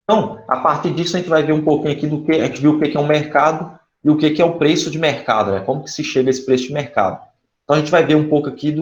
Então, a partir disso, a gente vai ver um pouquinho aqui do que a gente viu o que é um mercado e o que é o preço de mercado, né? Como que se chega a esse preço de mercado. Então, a gente vai ver um pouco aqui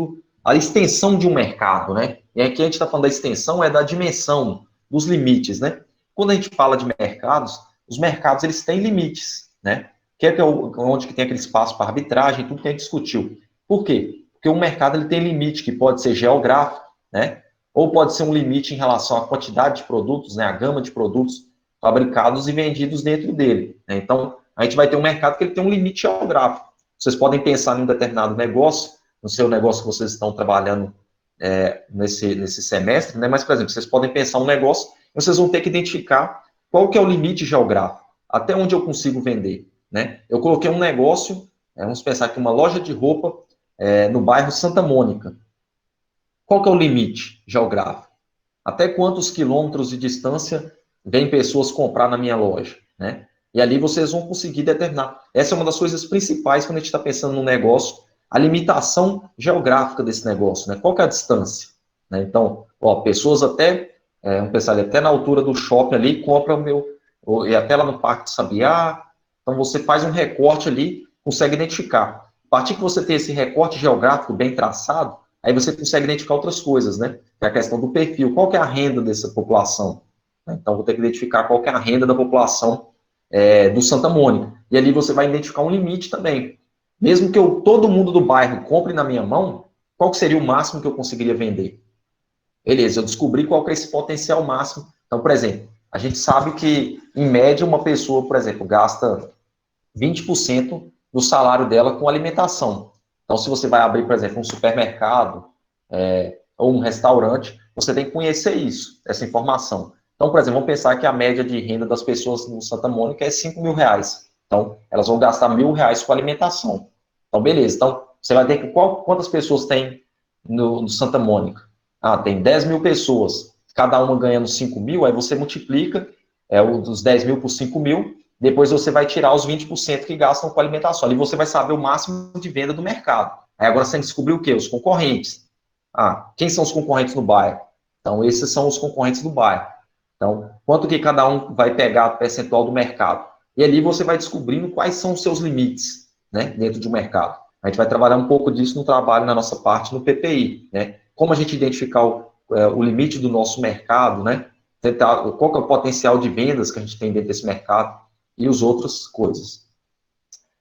a extensão de um mercado, né? E aqui a gente está falando da extensão, é da dimensão, dos limites, né? Quando a gente fala de mercados, os mercados eles têm limites, né? Que é onde que tem aquele espaço para arbitragem, tudo que a gente discutiu. Por quê? Porque o mercado ele tem limite que pode ser geográfico, né? Ou pode ser um limite em relação à quantidade de produtos, né, a gama de produtos fabricados e vendidos dentro dele. Né? Então, a gente vai ter um mercado que ele tem um limite geográfico. Vocês podem pensar em um determinado negócio, no seu negócio que vocês estão trabalhando nesse semestre, né? Mas, por exemplo, vocês podem pensar um negócio e vocês vão ter que identificar qual que é o limite geográfico, até onde eu consigo vender. Né? Eu coloquei um negócio, vamos pensar aqui, uma loja de roupa no bairro Santa Mônica. Qual que é o limite geográfico? Até quantos quilômetros de distância vêm pessoas comprar na minha loja, né? E ali vocês vão conseguir determinar. Essa é uma das coisas principais quando a gente está pensando no negócio, a limitação geográfica desse negócio, né? Qual que é a distância? Né? Então, ó, pessoas vamos pensar ali, até na altura do shopping ali, compram e até lá no Parque de Sabiá. Então, você faz um recorte ali, consegue identificar. A partir que você tem esse recorte geográfico bem traçado, aí você consegue identificar outras coisas, né? Que é a questão do perfil. Qual que é a renda dessa população? Então, vou ter que identificar qual que é a renda da população do Santa Mônica. E ali você vai identificar um limite também. Mesmo que todo mundo do bairro compre na minha mão, qual que seria o máximo que eu conseguiria vender? Beleza, eu descobri qual que é esse potencial máximo. Então, por exemplo, a gente sabe que, em média, uma pessoa, por exemplo, gasta 20% do salário dela com alimentação. Então, se você vai abrir, por exemplo, um supermercado ou um restaurante, você tem que conhecer isso, essa informação. Então, por exemplo, vamos pensar que a média de renda das pessoas no Santa Mônica é R$ 5.000. Então, elas vão gastar R$ 1.000 com alimentação. Então, beleza. Então, você vai ter que. Quantas pessoas tem no Santa Mônica? Ah, tem 10 mil pessoas. Cada uma ganhando 5 mil, aí você multiplica os 10 mil por 5 mil, depois você vai tirar os 20% que gastam com alimentação. Ali você vai saber o máximo de venda do mercado. Aí agora você tem que descobrir o quê? Os concorrentes. Ah, quem são os concorrentes no bairro? Então, esses são os concorrentes do bairro. Então, quanto que cada um vai pegar percentual do mercado? E ali você vai descobrindo quais são os seus limites, né, dentro de um mercado. A gente vai trabalhar um pouco disso no trabalho, na nossa parte, no PPI, né? Como a gente identificar o limite do nosso mercado, né? Tentar, qual que é o potencial de vendas que a gente tem dentro desse mercado e as outras coisas.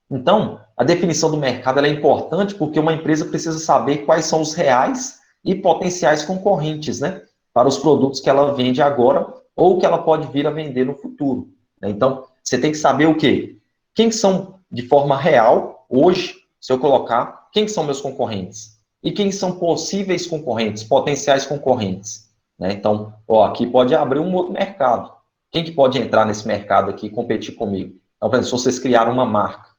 Então, a definição do mercado é importante porque uma empresa precisa saber quais são os reais e potenciais concorrentes, né, para os produtos que ela vende agora ou que ela pode vir a vender no futuro. Né? Então, você tem que saber o quê? Quem são de forma real, hoje, se eu colocar, quem são meus concorrentes? E quem são possíveis concorrentes, potenciais concorrentes? Né? Então, ó, aqui pode abrir um outro mercado. Quem que pode entrar nesse mercado aqui e competir comigo? Então, por exemplo, se vocês criaram uma marca,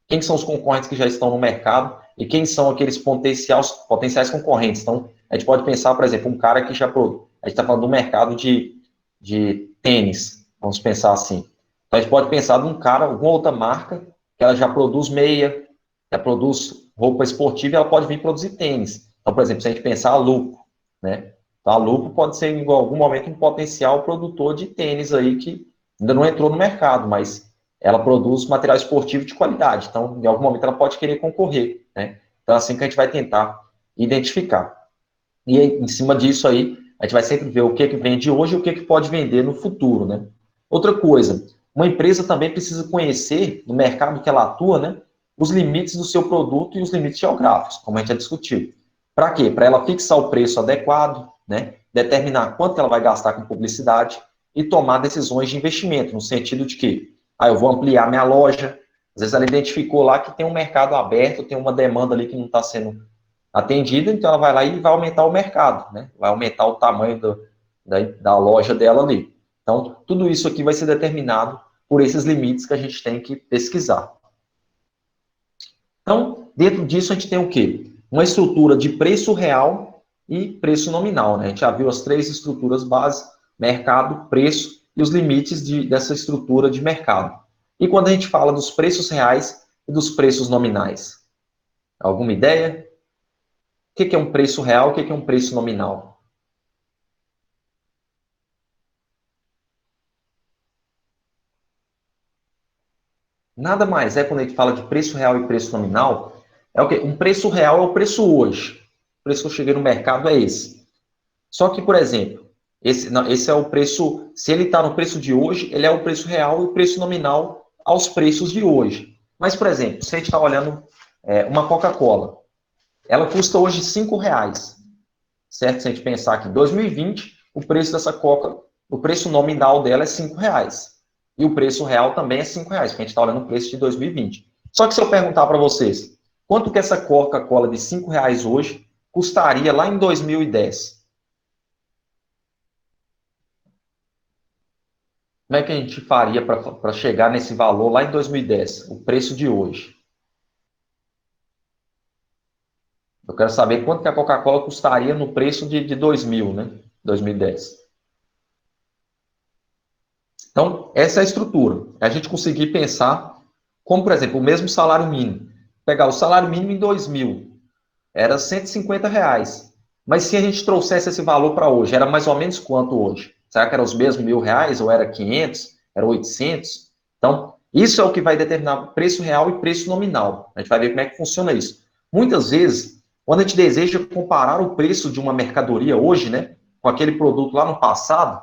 quem são os concorrentes que já estão no mercado e quem são aqueles potenciais concorrentes. Então, a gente pode pensar, por exemplo, um cara que já produz. A gente está falando do mercado de tênis, vamos pensar assim. Então, a gente pode pensar num cara, alguma outra marca, que ela já produz meia, já produz roupa esportiva e ela pode vir produzir tênis. Então, por exemplo, se a gente pensar a Lupo, né? Então, a Lupo pode ser, em algum momento, um potencial produtor de tênis aí que ainda não entrou no mercado, mas ela produz material esportivo de qualidade. Então, em algum momento, ela pode querer concorrer. Né? Então, é assim que a gente vai tentar identificar. E aí, em cima disso aí, a gente vai sempre ver o que vende hoje e o que pode vender no futuro. Né? Outra coisa, uma empresa também precisa conhecer, no mercado que ela atua, né, os limites do seu produto e os limites geográficos, como a gente já discutiu. Para quê? Para ela fixar o preço adequado, né, determinar quanto ela vai gastar com publicidade e tomar decisões de investimento, no sentido de que eu vou ampliar minha loja. Às vezes ela identificou lá que tem um mercado aberto, tem uma demanda ali que não está sendo atendida, então ela vai lá e vai aumentar o mercado, né? Vai aumentar o tamanho da loja dela ali. Então, tudo isso aqui vai ser determinado por esses limites que a gente tem que pesquisar. Então, dentro disso, a gente tem o quê? Uma estrutura de preço real e preço nominal. Né? A gente já viu as três estruturas básicas: mercado, preço e os limites dessa estrutura de mercado. E quando a gente fala dos preços reais e dos preços nominais? Alguma ideia? O que é um preço real? O que é um preço nominal? nada mais é quando a gente fala de preço real e preço nominal, é o quê? Um preço real é o preço hoje. O preço que eu cheguei no mercado é esse. Só que, por exemplo, esse é o preço, se ele está no preço de hoje, ele é o preço real e o preço nominal aos preços de hoje. Mas, por exemplo, se a gente está olhando uma Coca-Cola, ela custa hoje R$ 5, certo? Se a gente pensar que em 2020, o preço dessa Coca, o preço nominal dela é R$ 5. E o preço real também é R$ 5, porque a gente está olhando o preço de 2020. Só que se eu perguntar para vocês, quanto que essa Coca-Cola de R$ 5 hoje custaria lá em 2010? Como é que a gente faria para chegar nesse valor lá em 2010, o preço de hoje? Eu quero saber quanto que a Coca-Cola custaria no preço de 2000, né? 2010. Então, essa é a estrutura. É a gente conseguir pensar como, por exemplo, o mesmo salário mínimo. Pegar o salário mínimo em 2000, era R$ 150. Mas se a gente trouxesse esse valor para hoje, era mais ou menos quanto hoje? Será que era os mesmos R$ 1.000 ou era 500? Era 800? Então, isso é o que vai determinar preço real e preço nominal. A gente vai ver como é que funciona isso. Muitas vezes, quando a gente deseja comparar o preço de uma mercadoria hoje, né, com aquele produto lá no passado,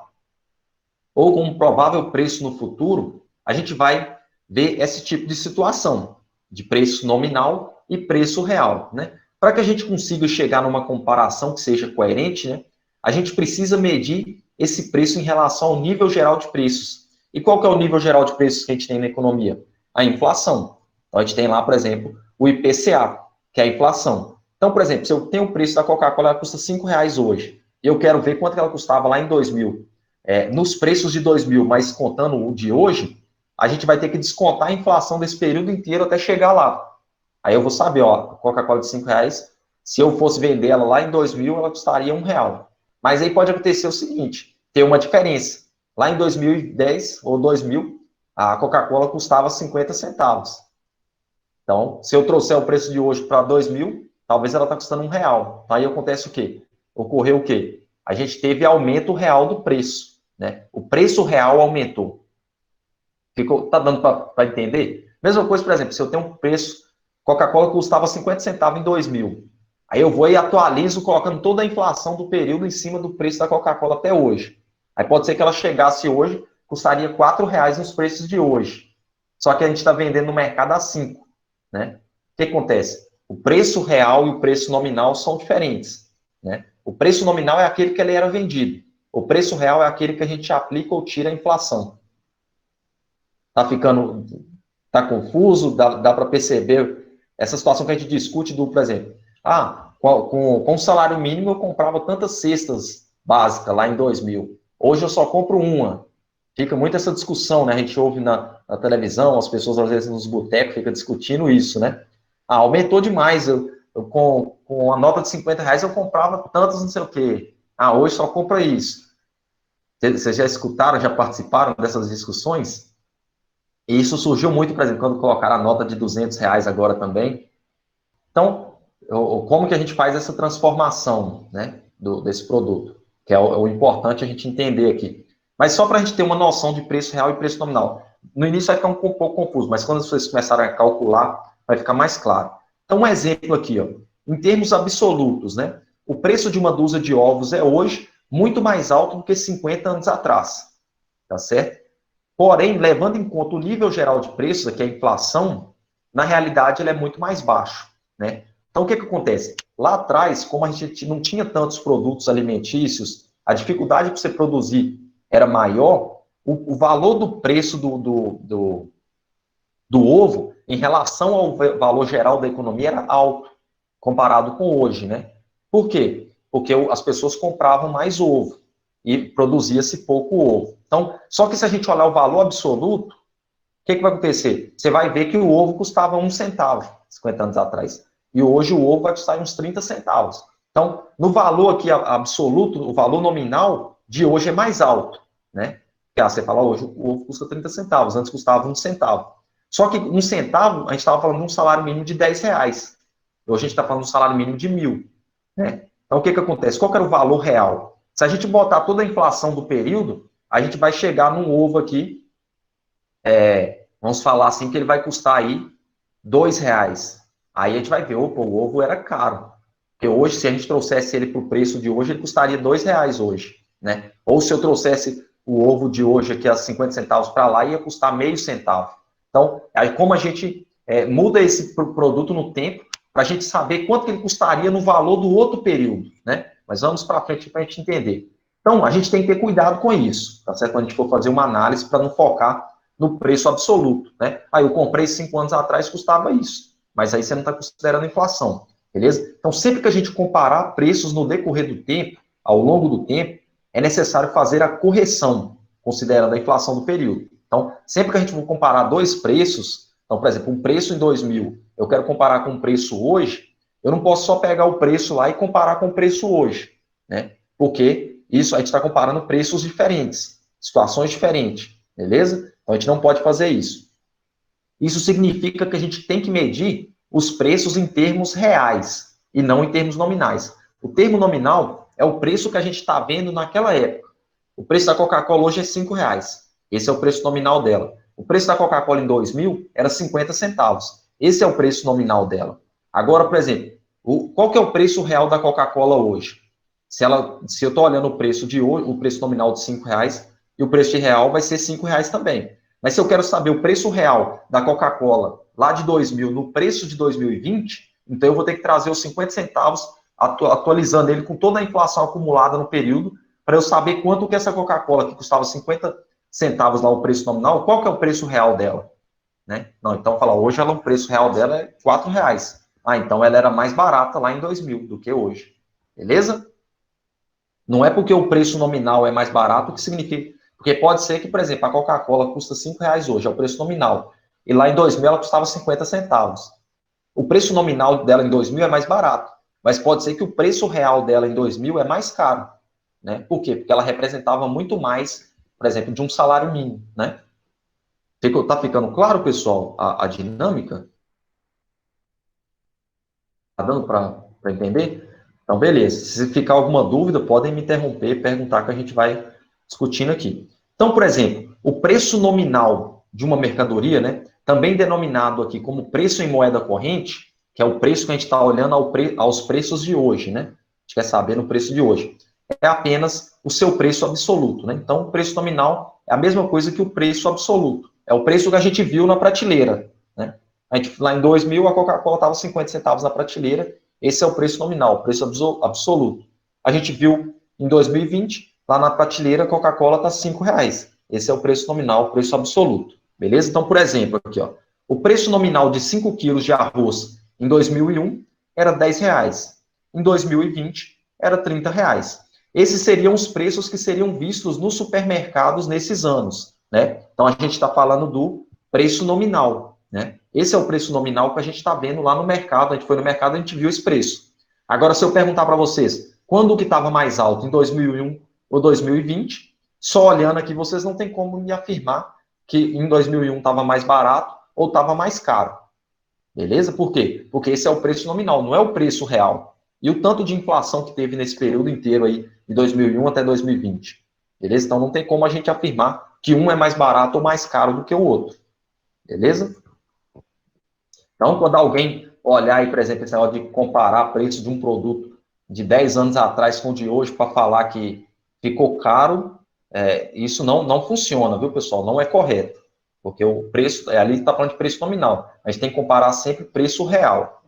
ou com um provável preço no futuro, a gente vai ver esse tipo de situação, de preço nominal e preço real, né? Para que a gente consiga chegar numa comparação que seja coerente, né, a gente precisa medir esse preço em relação ao nível geral de preços. E qual que é o nível geral de preços que a gente tem na economia? A inflação. Então, a gente tem lá, por exemplo, o IPCA, que é a inflação. Então, por exemplo, se eu tenho o preço da Coca-Cola, ela custa R$ 5 hoje, e eu quero ver quanto ela custava lá em 2000. Nos preços de 2000, mas contando o de hoje, a gente vai ter que descontar a inflação desse período inteiro até chegar lá. Aí eu vou saber, ó, a Coca-Cola de R$ 5, se eu fosse vender ela lá em 2000, ela custaria R$ 1. Mas aí pode acontecer o seguinte, ter uma diferença. Lá em 2010 ou 2000, a Coca-Cola custava 50 centavos. Então, se eu trouxer o preço de hoje para 2000, talvez ela está custando R$ 1. Aí acontece o quê? Ocorreu o quê? A gente teve aumento real do preço, né? O preço real aumentou. Tá dando para entender? Mesma coisa, por exemplo, se eu tenho um preço, Coca-Cola custava 50 centavos em 2000. Aí eu vou e atualizo colocando toda a inflação do período em cima do preço da Coca-Cola até hoje. Aí pode ser que ela chegasse hoje, custaria R$ 4 nos preços de hoje. Só que a gente está vendendo no mercado a 5, né? O que acontece? O preço real e o preço nominal são diferentes, né? O preço nominal é aquele que ele era vendido. O preço real é aquele que a gente aplica ou tira a inflação. Tá ficando, tá confuso? Dá para perceber essa situação que a gente discute do, por exemplo, com o salário mínimo eu comprava tantas cestas básicas lá em 2000. Hoje eu só compro uma. Fica muito essa discussão, né? A gente ouve na televisão, as pessoas às vezes nos botecos ficam discutindo isso, né? Aumentou demais. Eu com a nota de R$ 50 eu comprava tantas não sei o quê. Hoje só compra isso. Vocês já escutaram, já participaram dessas discussões? E isso surgiu muito, por exemplo, quando colocaram a nota de R$ 200 agora também. Então, como que a gente faz essa transformação, né, desse produto? Que é o importante a gente entender aqui. Mas só para a gente ter uma noção de preço real e preço nominal. No início vai ficar um pouco confuso, mas quando vocês começarem a calcular, vai ficar mais claro. Então, um exemplo aqui, ó, em termos absolutos, né, o preço de uma dúzia de ovos é hoje muito mais alto do que 50 anos atrás. Tá certo? Porém, levando em conta o nível geral de preços, que é a inflação, na realidade ele é muito mais baixo, né? Então, o que acontece? Lá atrás, como a gente não tinha tantos produtos alimentícios, a dificuldade para você produzir era maior, o valor do preço do ovo em relação ao valor geral da economia era alto, comparado com hoje, né? Por quê? Porque as pessoas compravam mais ovo e produzia-se pouco ovo. Então, só que se a gente olhar o valor absoluto, o que vai acontecer? Você vai ver que o ovo custava 1 centavo 50 anos atrás. E hoje o ovo vai custar uns 30 centavos. Então, no valor aqui absoluto, o valor nominal de hoje é mais alto, né? Porque você fala, hoje o ovo custa 30 centavos, antes custava 1 centavo. Só que 1 centavo, a gente estava falando de um salário mínimo de R$ 10. Hoje a gente está falando de um salário mínimo de 1.000, né? Então, o que acontece? Qual que era o valor real? Se a gente botar toda a inflação do período, a gente vai chegar num ovo aqui vamos falar assim que ele vai custar aí R$ 2. Aí a gente vai ver, opa, o ovo era caro. Porque hoje, se a gente trouxesse ele para o preço de hoje, ele custaria R$ 2 hoje, né? Ou se eu trouxesse o ovo de hoje aqui a 50 centavos para lá, ia custar meio centavo. Então, aí como a gente muda esse produto no tempo, para a gente saber quanto que ele custaria no valor do outro período, né? Mas vamos para frente para a gente entender. Então, a gente tem que ter cuidado com isso, tá certo? Quando a gente for fazer uma análise para não focar no preço absoluto, né? Aí eu comprei 5 anos atrás, custava isso. Mas aí você não está considerando inflação, beleza? Então, sempre que a gente comparar preços no decorrer do tempo, ao longo do tempo, é necessário fazer a correção, considerando a inflação do período. Então, sempre que a gente for comparar dois preços, então, por exemplo, um preço em 2000, eu quero comparar com um preço hoje, eu não posso só pegar o preço lá e comparar com o preço hoje, né? Porque isso a gente está comparando preços diferentes, situações diferentes, beleza? Então, a gente não pode fazer isso. Isso significa que a gente tem que medir os preços em termos reais e não em termos nominais. O termo nominal é o preço que a gente está vendo naquela época. O preço da Coca-Cola hoje é R$ 5. Esse é o preço nominal dela. O preço da Coca-Cola em 2000 era 50 centavos. Esse é o preço nominal dela. Agora, por exemplo, qual que é o preço real da Coca-Cola hoje? Se eu estou olhando o preço de hoje, o preço nominal de R$ 5, e o preço de real vai ser R$ 5 também. Mas se eu quero saber o preço real da Coca-Cola lá de 2000 no preço de 2020, então eu vou ter que trazer os 50 centavos, atualizando ele com toda a inflação acumulada no período, para eu saber quanto que essa Coca-Cola, que custava 50 centavos lá o preço nominal, qual que é o preço real dela? Né? Não, então, fala, hoje o preço real dela é R$ 4. Ah, então ela era mais barata lá em 2000 do que hoje. Beleza? Não é porque o preço nominal é mais barato que significa... Porque pode ser que, por exemplo, a Coca-Cola custa R$ 5 hoje, é o preço nominal. E lá em 2000 ela custava 50 centavos. O preço nominal dela em 2000 é mais barato. Mas pode ser que o preço real dela em 2000 é mais caro. Né? Por quê? Porque ela representava muito mais, por exemplo, de um salário mínimo. Né? Tá ficando claro, pessoal, a dinâmica? Tá dando para entender? Então, beleza. Se ficar alguma dúvida, podem me interromper, perguntar que a gente vai discutindo aqui. Então, por exemplo, o preço nominal de uma mercadoria, né, também denominado aqui como preço em moeda corrente, que é o preço que a gente está olhando aos preços de hoje, né? A gente quer saber no preço de hoje. É apenas o seu preço absoluto, né? Então, o preço nominal é a mesma coisa que o preço absoluto. É o preço que a gente viu na prateleira, né? Lá em 2000, a Coca-Cola estava 50 centavos na prateleira. Esse é o preço nominal, o preço absoluto. A gente viu em 2020, lá na prateleira, a Coca-Cola está R$ 5. Esse é o preço nominal, o preço absoluto. Beleza? Então, por exemplo, aqui, ó, o preço nominal de 5 quilos de arroz em 2001 era R$ 10. Em 2020, era R$ 30. Esses seriam os preços que seriam vistos nos supermercados nesses anos, né? Então, a gente está falando do preço nominal, né? Esse é o preço nominal que a gente está vendo lá no mercado. A gente foi no mercado, a gente viu esse preço. Agora, se eu perguntar para vocês, quando que estava mais alto, em 2001 ou 2020, só olhando aqui, vocês não tem como me afirmar que em 2001 estava mais barato ou estava mais caro. Beleza? Por quê? Porque esse é o preço nominal, não é o preço real. E o tanto de inflação que teve nesse período inteiro aí, de 2001 até 2020. Beleza? Então, não tem como a gente afirmar que um é mais barato ou mais caro do que o outro. Beleza? Então, quando alguém olhar aí, por exemplo, esse negócio de comparar preços de um produto de 10 anos atrás com o de hoje para falar que ficou caro, isso não funciona, viu, pessoal? Não é correto. Porque o preço, ali está falando de preço nominal. A gente tem que comparar sempre preço real.